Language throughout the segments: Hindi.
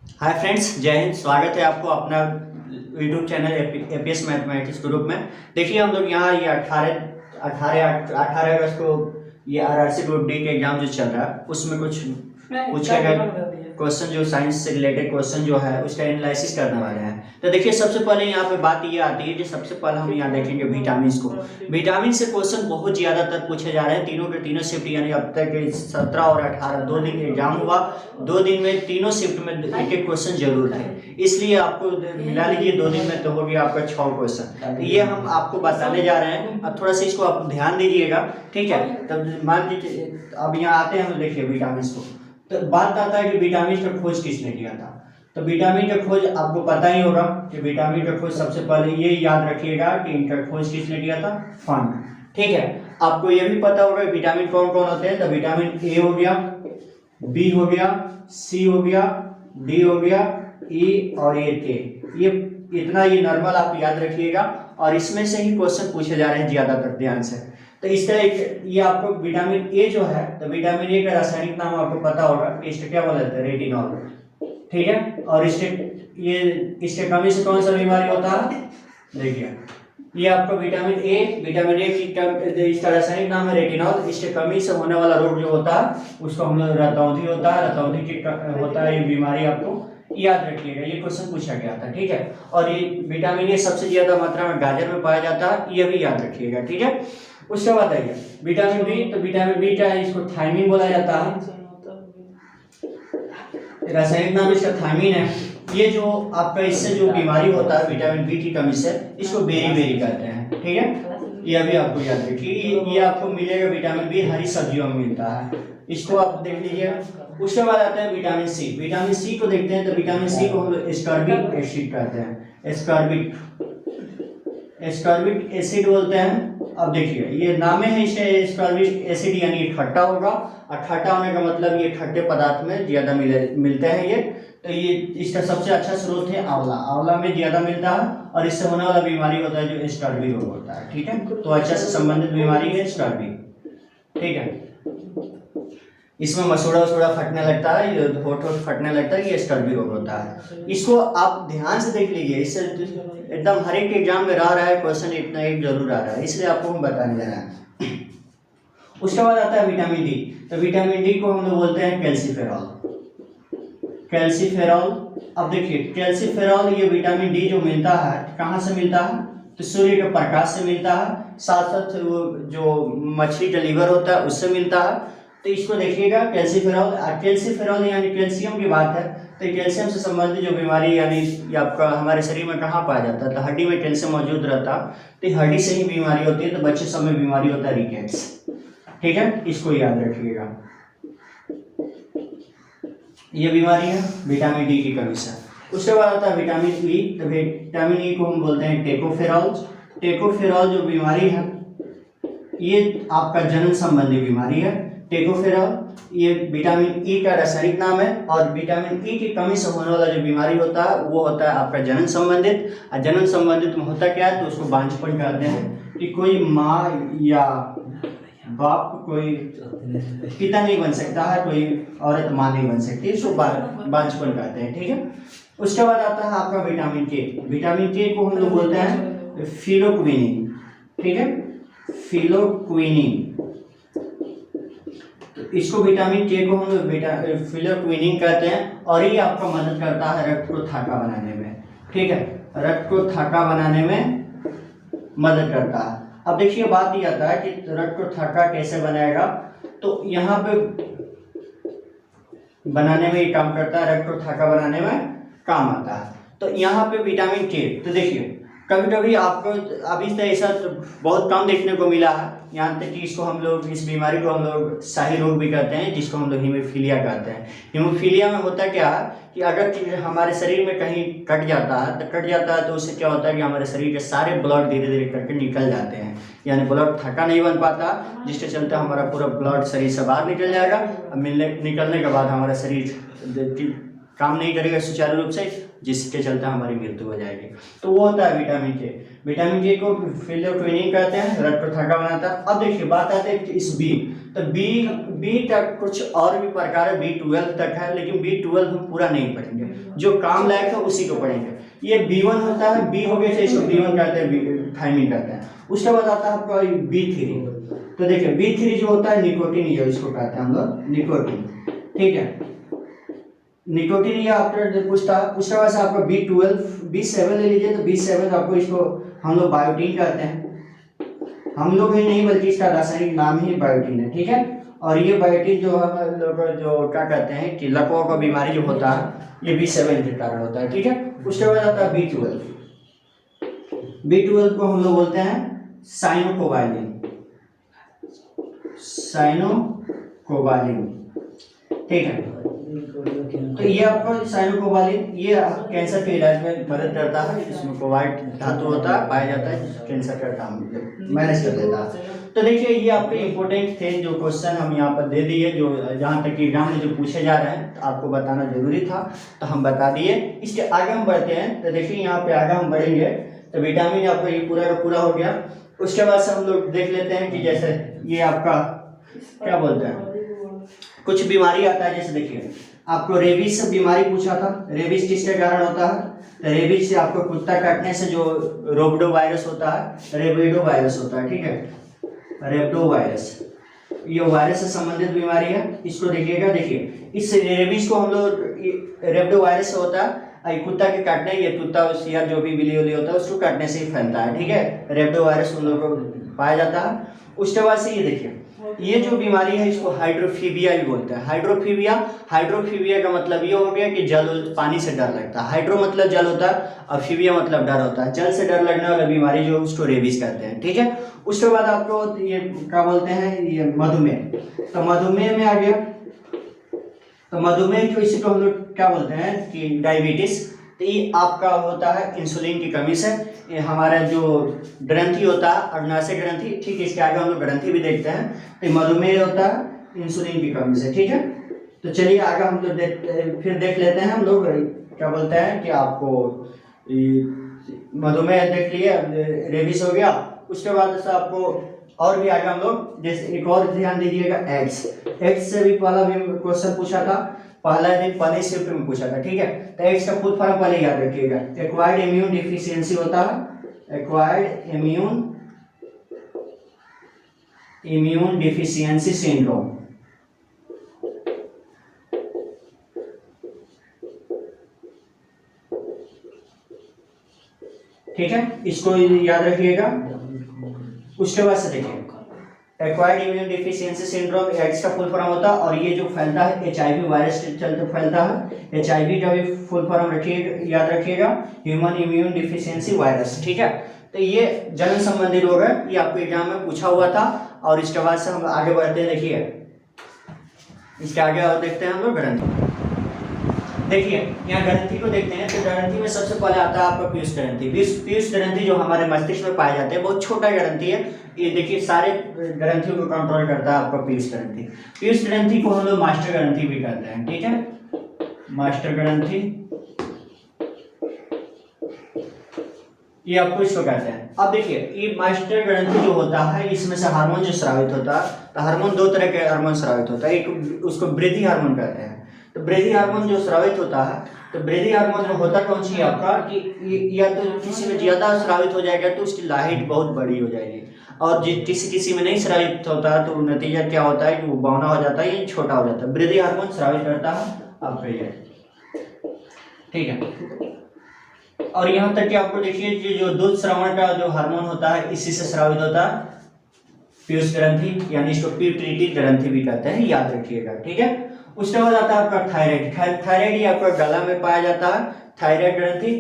हाय फ्रेंड्स, जय हिंद। स्वागत है आपको अपना YouTube channel APS mathematics group में। देखिए हम लोग यहाँ ये 18 अगस्त को ये आरआरसी ग्रुप डी के एग्जाम जो चल रहा है उसमें कुछ पूछे गए क्वेश्चन जो साइंस से रिलेटेड क्वेश्चन जो है उसका एनालिसिस करने वाले हैं। तो देखिए सबसे पहले यहाँ पे बात ये आती है कि सबसे पहले हम यहाँ देखेंगे विटामिन को। विटामिन से क्वेश्चन बहुत ज़्यादातर पूछे जा रहे हैं। तीनों के तीनों शिफ्ट यानी अब तक 17 और 18 2 दिन एग्जाम हुआ। 2 दिन में तीनों शिफ्ट में एक एक क्वेश्चन जरूर थे, इसलिए आपको मिला लीजिए 2 दिन में तो हो गया आपका 6 क्वेश्चन। तो ये हम आपको बताने जा रहे हैं। अब थोड़ा सा इसको आप ध्यान दीजिएगा, ठीक है। तब मान लीजिए अब यहाँ आते हैं हम देखिए विटामिन को। तो बात आता है कि विटामिन का खोज किसने किया था। तो विटामिन का खोज आपको पता ही होगा कि विटामिन का खोज सबसे पहले ये याद रखिएगा कि इनका खोज किसने किया था, फन, ठीक है। आपको ये भी पता होगा विटामिन कौन कौन होते हैं। तो विटामिन ए हो गया, बी हो गया, सी हो गया, डी हो गया, ई और ये के। ये इतना ये नॉर्मल आप याद रखिएगा और इसमें से ही क्वेश्चन पूछे जा रहे हैं ज्यादातर, ध्यान से। तो इस तरह ये आपको विटामिन ए जो है, तो विटामिन ए का रासायनिक नाम आपको पता होगा कि इसका क्या बोला जाता है, रेटिनॉल, ठीक है। और इसके कमी से कौन सा बीमारी होता है, देखिए ये आपको विटामिन ए की इसका रासायनिक नाम है रेटिनॉल। इसके कमी से होने वाला रोग जो होता है उसको हम लोग रतौंधी होता है, रतौंधी की होता है ये बीमारी, आपको याद रखिएगा। ये क्वेश्चन पूछा गया था, ठीक है। और ये विटामिन ए सबसे ज्यादा मात्रा में गाजर में पाया जाता है, ये भी याद रखिएगा, ठीक है। उसके बाद आइए विटामिन बी। तो विटामिन बी क्या है, इसको थायमिन बोला जाता है, रासायनिक नाम इसका थायमिन है। ये जो आपका इससे जो बीमारी होता है विटामिन बी की कमी से, इसको बेरी कहते हैं, ठीक है। ये भी आपको याद रखिए। ये आपको मिलेगा विटामिन बी हरी सब्जियों में मिलता है, इसको आप देख लीजिए। उसके बाद आता है विटामिन सी। विटामिन सी को देखते हैं तो विटामिन सी को हम लोग एस्कॉर्बिक एसिड कहते हैं, एस्कॉर्बिक एसिड बोलते हैं। अब देखिए ये नामे है इसके एस्कॉर्बिक एसिड, यानी खट्टा होगा और खट्टा होने का मतलब ये खट्टे पदार्थ में ज्यादा मिलते हैं ये। तो ये इसका सबसे अच्छा स्रोत है आंवला, आंवला में ज्यादा मिलता है और इससे होने वाला बीमारी होता है जो स्कॉर्बिक रोग होता है, ठीक है। तो अच्छा से संबंधित बीमारी है स्कॉर्बिक, ठीक है। इसमें मसूड़ा फटने लगता है, होठ फटने लगता है, ये स्कॉर्बिक रोग होता है। इसको आप ध्यान से देख लीजिए, इससे एकदम हर एक एग्जाम में रहा है क्वेश्चन, इतना एक जरूर आ रहा है, इसलिए आपको हम बताने जा रहे हैं। उसके बाद आता है विटामिन डी। तो विटामिन डी को हम लोग बोलते हैं कैल्सीफेरॉल। अब देखिए कैल्सीफेरॉल, ये विटामिन डी जो मिलता है कहाँ से मिलता है, तो सूर्य के प्रकाश से मिलता है, साथ साथ वो जो मछली का लीवर होता है उससे मिलता है। तो इसको देखिएगा कैल्सीफेरॉल यानी कैल्शियम की बात है। तो कैल्शियम से संबंधित जो बीमारी यानी आपका हमारे शरीर में कहाँ पाया जाता है, तो हड्डी में कैल्शियम मौजूद रहता है, तो हड्डी से ही बीमारी होती है। तो बच्चे सब में बीमारी होता है रिकेट्स, ठीक है, इसको याद रखिएगा। ये बीमारी है विटामिन डी की कमी से। उसके बाद आता है विटामिन ई। तो विटामिन ई को हम बोलते हैं टेकोफेरॉल जो बीमारी है ये आपका जन्म संबंधी बीमारी है। टेकोफेरॉल ये विटामिन ई का रासायनिक नाम है और विटामिन ई की कमी से होने वाला जो बीमारी होता है वो होता है आपका जनन संबंधित। और जनन संबंधित में होता क्या है, तो उसको बांझपन कहते हैं कि कोई माँ या बाप कोई पिता नहीं बन सकता है, कोई औरत माँ नहीं बन सकती, इसको बांझपन कहते हैं, ठीक है। उसके बाद आता है आपका विटामिन के। विटामिन के को हम लोग बोलते हैं फिलोक्विनिन, ठीक है, फिलोक्विनिन। इसको विटामिन के को हम फिलोक्विनिन कहते हैं और ये आपका मदद करता है रक्त को थाका बनाने में, ठीक है, रक्त को थाका बनाने में मदद करता है। अब देखिए बात ये आता है कि रक्त को थाका कैसे बनाएगा, तो यहाँ पे बनाने में ये काम करता है, रक्त को थाका बनाने में काम आता है। तो यहाँ पे विटामिन के, तो देखिए कभी कभी आपको अभी तक ऐसा तो बहुत कम देखने को मिला है, यहाँ तक कि इसको हम लोग इस बीमारी को हम लोग शाही रोग भी कहते हैं, जिसको हम लोग हीमोफीलिया कहते हैं। हीमोफीलिया में होता क्या है कि अगर हमारे शरीर में कहीं कट जाता है तो उससे क्या होता है कि हमारे शरीर के सारे ब्लड धीरे धीरे करके निकल जाते हैं, यानी ब्लड थका नहीं बन पाता, जिसके चलते हमारा पूरा ब्लड शरीर से बाहर निकल जाएगा। निकलने के बाद हमारा शरीर काम नहीं करेगा सुचारू रूप से, जिसके चलते हमारी मृत्यु हो जाएगी। तो वो होता है विटामिन के। विटामिन के को फील्ड ऑफ ट्विनिंग कहते हैं, रक्त को थका बनाता है। अब देखिए बात आती है इस बी, तो बी तक कुछ और भी प्रकार है, B12 तक है, लेकिन B12 हम पूरा नहीं पढ़ेंगे, जो काम लायक है उसी को पढ़ेंगे। ये B1 होता है, बी हो गया इसको B1 कहते हैं, थायमिन कहते हैं। उसके बाद आता है आपका B3। तो देखिए B3 जो होता है निकोटीन, ये इसको कहते हैं हम लोग निकोटीन, ठीक है। निकोटीन ये आफ्टर पूछता है। उसके बाद से आपका B12, B7 ले लीजिए, तो B7 आपको इसको हम लोग बायोटीन कहते हैं। हम लोग ही नहीं बल्कि इसका रासायनिक नाम ही बायोटीन है, ठीक है। और ये बायोटीन जो हम लोग जो क्या कहते हैं कि लकवा का बीमारी जो होता है, ये B7 के कारण होता है, ठीक है। उसके बाद आता है B12। B12 को हम लोग बोलते हैं साइनोकोबालिन, साइनोकोबालिन, ठीक है। तो ये आपको साइनोकोबालिन ये कैंसर के इलाज में मदद करता है। इसमें कोबाल्ट धातु होता है, पाया जाता है, कैंसर का काम मैनेज कर देता है। तो देखिए ये आपके इंपॉर्टेंट थे जो क्वेश्चन हम यहाँ पर दे दिए, जो जहाँ तक कि एग्जाम में जो पूछे जा रहे हैं, तो आपको बताना जरूरी था, तो हम बता दिए। इसके आगे हम बढ़ते हैं, तो देखिए यहाँ पे आगे हम बढ़ेंगे, तो विटामिन आपका ये पूरा का पूरा हो गया। उसके बाद से हम लोग देख लेते हैं कि जैसे ये आपका क्या बोलते हैं, कुछ बीमारी आता है। जैसे देखिए आपको रेबीज से बीमारी पूछा था, रेबीज किसके कारण होता है, तो रेबीज से आपको कुत्ता काटने से जो रोबडो वायरस होता है, रेबिडो वायरस होता है, ठीक है, रेबिडो वायरस, ये वायरस से संबंधित बीमारी है। इसको देखिएगा, देखिए इस रेबीज को हम लोग रेबिडो वायरस से होता है, कुत्ता के काटने, ये कुत्ता या जो भी बिल्ली उली होता है उसको काटने से ही फैलता है, ठीक है। रेबिडो वायरस उन लोगों को पाया जाता है। उसके बाद से ये देखिए ये जो बीमारी है इसको हाइड्रोफीबिया भी बोलते हैं। हाइड्रोफीबिया का मतलब ये हो गया कि जल पानी से डर लगता है। हाइड्रो मतलब जल होता है और फीबिया मतलब डर होता है, जल से डर लगने वाला बीमारी जो उसको रेबीज कहते हैं, ठीक है। उसके बाद आपको ये क्या बोलते हैं, ये मधुमेह। तो मधुमेह में आ गया, तो मधुमेह जो इसी को हम लोग क्या बोलते हैं कि डायबिटीज। तो ये आपका होता है इंसुलिन की कमी से। ये हमारा जो ग्रंथि होता है अग्नाशय ग्रंथि, ठीक है, इसके आगे हम लोग ग्रंथि भी देखते हैं। तो मधुमेह होता है इंसुलिन की कमी से, ठीक है। तो चलिए आगे हम लोग फिर देख लेते हैं। हम लोग क्या बोलते हैं कि आपको मधुमेह देख लिए, रेबीज हो गया। उसके बाद से आपको और भी आगे हम लोग जैसे एक और ध्यान दीजिएगा, एड्स से भी पहला भी क्वेश्चन पूछा था, पहला दिन पहले शिफ्ट में पूछा था, ठीक है। तो एड्स का फुल फॉर्म पहले याद रखिएगा, एक्वायर्ड इम्यून डिफिशियंसी होता है, एक्वायर्ड इम्यून डिफिशियंसी सिंड्रोम, ठीक है, इसको याद रखिएगा। उसके बाद से देखिए acquired immune deficiency syndrome AIDS का फुल फॉर्म होता है, और ये जो फैलता है HIV वायरस के चलते फैलता है। HIV का भी फुल फॉर्म रखिएगा, याद रखिएगा, ह्यूमन इम्यून डिफिशियंसी वायरस, ठीक है। तो ये जन संबंधी रोग है, ये आपको एग्जाम में पूछा हुआ था। और इसके बाद से हम आगे बढ़ते हैं, देखिए इसके आगे और देखते हैं हम लोग ग्रंथि। देखिए यहाँ ग्रंथि को देखते हैं, तो ग्रंथि में सबसे पहले आता है आपका पीयूष ग्रंथि। पीयूष ग्रंथि जो हमारे मस्तिष्क में पाए जाते हैं, बहुत छोटा ग्रंथि है। ये देखिए सारे ग्रंथियों को कंट्रोल करता है आपका पीयूष ग्रंथि। पीयूष ग्रंथि को हम लोग मास्टर ग्रंथि भी कहते हैं, ठीक है, मास्टर ग्रंथि, ये आपको इसको कहते हैं। अब देखिए ये मास्टर ग्रंथि जो होता है, इसमें से हार्मोन जो स्रावित होता है, तो हार्मोन दो तरह के हार्मोन स्रावित होता है। एक उसको वृद्धि हार्मोन कहते हैं। तो वृद्धि हार्मोन जो स्रावित होता है, तो वृद्धि हार्मोन जो होता कौन सी है आपका कि या तो किसी में ज्यादा स्रावित हो जाएगा तो उसकी लाइट बहुत बड़ी हो जाएगी, और किसी में नहीं स्रावित होता तो नतीजा क्या होता है कि वो बौना हो जाता है या छोटा हो जाता है। वृद्धि हार्मोन स्रावित करता है आपका ये, ठीक है। और यहाँ तक कि आपको देखिए जो दूध श्रवण का जो हार्मोन होता है, इसी से स्रावित होता है पीयूष ग्रंथि, यानी इसको पीयूटरी ग्रंथि भी कहते हैं, याद रखिएगा, ठीक है। उसके बाद आता है आपका थायराइड। थायराइड ये आपका गला में पाया जाता है, थायराइड ग्रंथि,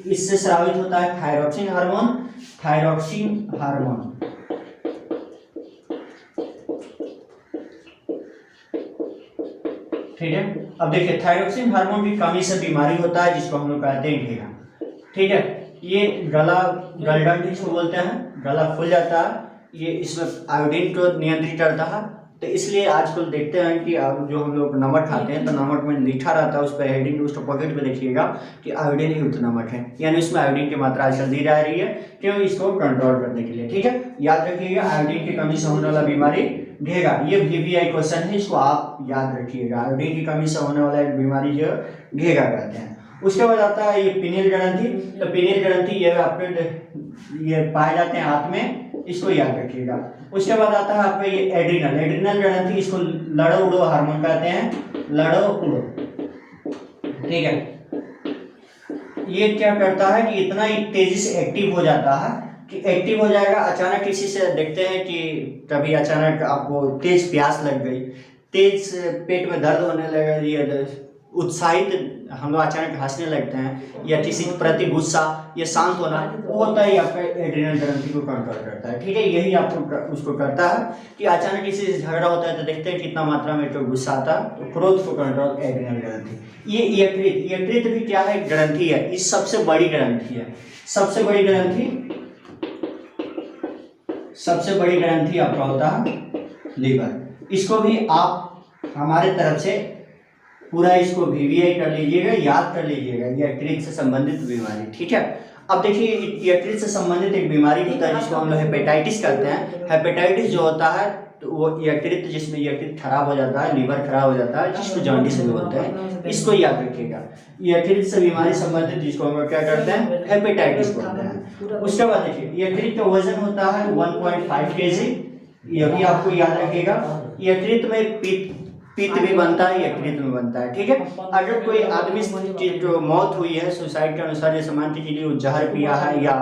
इससे स्रावित होता है थायरोक्सिन हार्मोन, ठीक है। अब देखिए थायरोक्सिन हार्मोन की कमी से बीमारी होता है, जिसको हम लोग कहते हैं घेरा, ठीक है। ये गलगंड इसको बोलते हैं, गला फूल जाता है, ये इसमें आयोडीन को नियंत्रित करता है, तो इसलिए आजकल देखते हैं कि अब जो हम लोग नमक खाते हैं तो नमक में लिखा रहता है उस पर हेडिंग, उसको पॉकेट में देखिएगा कि आयोडीन युक्त नमक है, यानी उसमें आयोडीन की मात्रा आजकल दी जा रही है क्यों, इसको कंट्रोल करने के लिए। ठीक है, याद रखिएगा आयोडीन की कमी से होने वाला बीमारी घेगा, ये VVI क्वेश्चन है, इसको आप याद रखिएगा। आयोडीन की कमी से होने वाला एक बीमारी जो घेगा कहते हैं। उसके बाद आता है ये पीनियल ग्रंथि। तो पीनियल ग्रंथि ये आपके ये पाए जाते हैं हाथ में, इसको याद रखिएगा। उसके बाद आता है आपका ये एड्रिनल। एड्रिनल ग्रंथि, इसको लड़ो उड़ो हार्मोन कहते हैं, लड़ो उड़ो। ठीक है, ये क्या करता है कि इतना तेजी से एक्टिव हो जाता है कि एक्टिव हो जाएगा। अचानक किसी से देखते हैं कि कभी अचानक आपको तेज प्यास लग गई, तेज पेट में दर्द होने लगा, ये उत्साहित हम लोग अचानक हंसने लगते हैं, या किसी के प्रति गुस्सा, ये शांत होना, वो होता है आपका एड्रिनल ग्रंथि को कंट्रोल करता है। ठीक है, यही आपको उसको करता है कि अचानक किसी से झगड़ा होता है तो देखते हैं कितना मात्रा में तो गुस्सा आता है, तो क्रोध को कंट्रोल एड्रिनल ग्रंथि। ये यकृत भी क्या है, ग्रंथि है, इस सबसे बड़ी ग्रंथि है। सबसे बड़ी ग्रंथि आपका होता है लीवर। इसको भी आप हमारे तरफ से पूरा इसको VVI कर लीजिएगा, याद कर लीजिएगा, यकृत से संबंधित बीमारी। ठीक है, अब देखिए यकृत से संबंधित एक बीमारी होता है जिसको हम लोग हेपेटाइटिस कहते हैं। हेपेटाइटिस जो होता है तो वो यकृत, जिसमें यकृत खराब हो जाता है, लीवर खराब हो जाता है, जिसको जॉन्डिस भी बोलते हैं, इसको याद रखिएगा। यकृत से बीमारी संबंधित जिसको हम लोग क्या करते हैं, हेपेटाइटिस बोलते हैं। उसके बाद देखिए यकृत का वजन होता है 1.5 kg, ये भी आपको याद रखिएगा। यकृत में पित्त भी बनता है, यकृत में बनता है। ठीक है, अगर कोई आदमी की जो मौत हुई है सुसाइड के अनुसार, जैसे मान के चलिए वो जहर पिया है या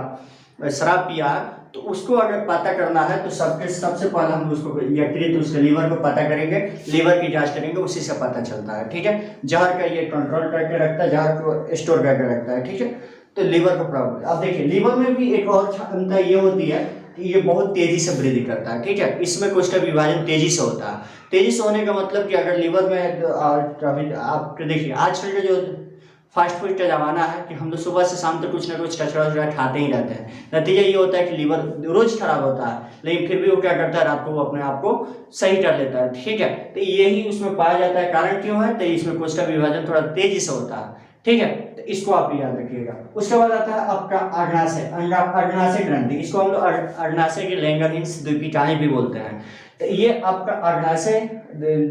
शराब पिया है, तो उसको अगर पता करना है तो सबसे पहले हम उसको यकृत, उसके लीवर को पता करेंगे, लीवर की जांच करेंगे, उसी से पता चलता है। ठीक है, जहर का ये कंट्रोल करके रखता है, जहर को स्टोर करके रखता है। ठीक है, तो लीवर को प्रॉब्लम। अब देखिए लीवर में भी एक और क्षमता ये होती है कि ये बहुत तेजी से वृद्धि करता है। ठीक है, इसमें कोशिका विभाजन तेजी से होता है। तेजी से होने का मतलब कि अगर लीवर में अभी आप देखिए आजकल का जो फास्ट फूड का ज़माना है कि हम लोग सुबह से शाम तक कुछ ना कुछ कचरा खाते ही रहते हैं, नतीजा ये होता है कि लीवर रोज खराब होता है, लेकिन फिर भी वो क्या करता है, रात को वो अपने आप को सही कर लेता है। ठीक है, तो यही उसमें पाया जाता है। कारण क्यों है, तो इसमें कोशिका विभाजन थोड़ा तेजी से होता है। ठीक है, तो इसको आप याद रखिएगा। उसके बाद आता है आपका अग्नाशय ग्रंथि। इसको हम लोग अग्नाशय के लैंगरहिंस द्वीपिकाएं भी बोलते हैं। तो ये आपका अग्नाशय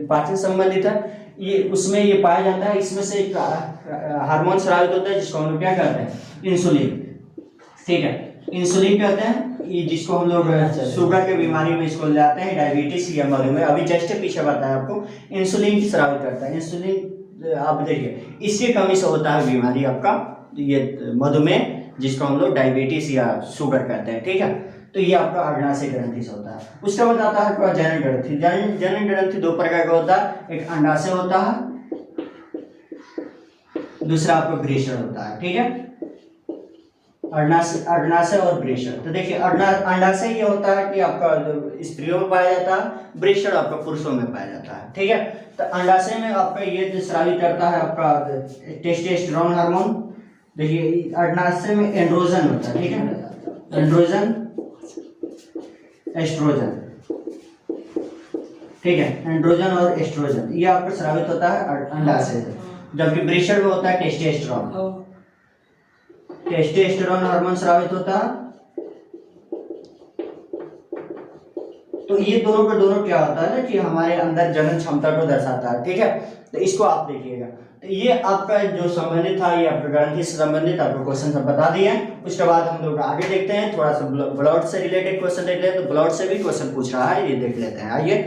पाचन संबंधित है, ये उसमें ये पाया जाता है। इसमें से एक हार्मोन स्रावित होता है जिसको हम लोग क्या कहते हैं, इंसुलिन। ठीक है, इंसुलिन कहते हैं, ये जिसको हम लोग शुगर के बीमारी में इसको लाते हैं, डायबिटीज या मधुमेह। अभी जस्ट पीछे बताया आपको, इंसुलिन की स्रावित करता है। इंसुलिन आप देखिए इसकी कमी से होता है बीमारी आपका ये मधुमेह, जिसको हम लोग डायबिटीज या शुगर कहते हैं। ठीक है, तो ये आपका अग्नाशय ग्रंथि से होता है। उसके बाद आता है जनन ग्रंथि। जनन ग्रंथि दो प्रकार का होता है, एक अंडाशय होता है, दूसरा आपका वृषण होता है। ठीक है, अग्नाशय और वृषण। तो देखिए अंडाशय ये होता है कि आपका स्त्रियों में पाया जाता है, वृषण आपका पुरुषों में पाया जाता है। ठीक है, तो अंडाशय में आपका ये जो स्रावित करता है आपका टेस्टोस्टेरोन हार्मोन। देखिए अग्नाशय में एंड्रोजन होता है। ठीक है, एंड्रोजन, एस्ट्रोजन। ठीक है, एंड्रोजन और एस्ट्रोजन ये आपका स्रावित होता है अंडाशय से, जबकि वृषण में होता है टेस्टोस्टेरोन। टेस्टोस्टेरोन हार्मोन स्रावित होता है। तो ये दोनों का दोनों क्या होता है ना कि हमारे अंदर जनन क्षमता को दर्शाता है। ठीक है, तो इसको आप देखिएगा। तो ये आपका जो संबंधित था, ये आपका ग्रंथि से संबंधित आपको क्वेश्चन सब बता दिए हैं। उसके बाद हम लोग आगे देखते हैं, थोड़ा सा ब्लड से रिलेटेड क्वेश्चन देख लेते हैं। तो ब्लड से भी क्वेश्चन पूछ रहा है, ये देख लेते हैं। आइए